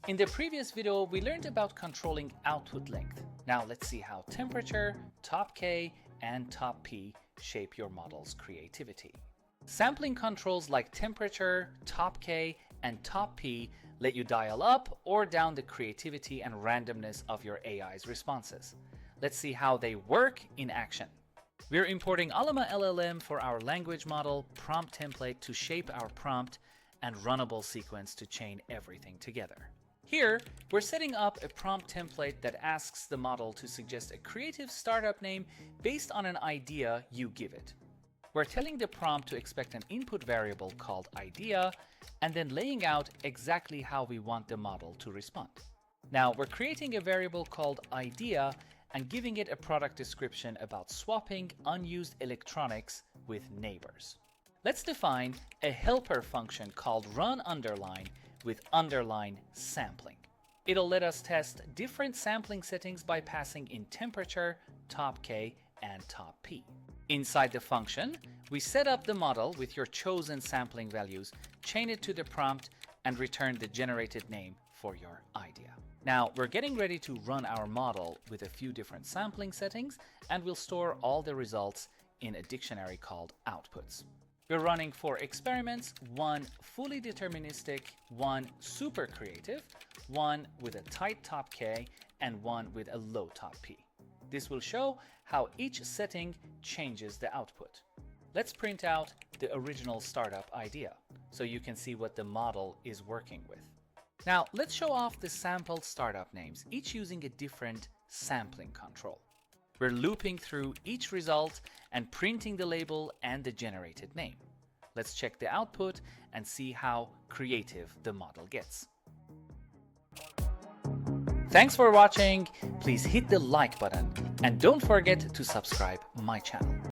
In the previous video, we learned about controlling output length. Now let's see how temperature, top K, and top P shape your model's creativity. Sampling controls like temperature, top K, and top P let you dial up or down the creativity and randomness of your AI's responses. Let's see how they work in action. We're importing Ollama LLM for our language model prompt template to shape our prompt and runnable sequence to chain everything together. Here, we're setting up a prompt template that asks the model to suggest a creative startup name based on an idea you give it. We're telling the prompt to expect an input variable called idea and then laying out exactly how we want the model to respond. Now, we're creating a variable called idea and giving it a product description about swapping unused electronics with neighbors. Let's define a helper function called run underline with underline sampling. It'll let us test different sampling settings by passing in temperature, top K, and top P. Inside the function, we set up the model with your chosen sampling values, chain it to the prompt, and return the generated name for your idea. Now, we're getting ready to run our model with a few different sampling settings, and we'll store all the results in a dictionary called outputs. We're running 4 experiments, 1 fully deterministic, 1 super creative, 1 with a tight top K, and 1 with a low top P. This will show how each setting changes the output. Let's print out the original startup idea so you can see what the model is working with. Now, let's show off the sampled startup names, each using a different sampling control. We're looping through each result and printing the label and the generated name. Let's check the output and see how creative the model gets. Thanks for watching. Please hit the like button and don't forget to subscribe my channel.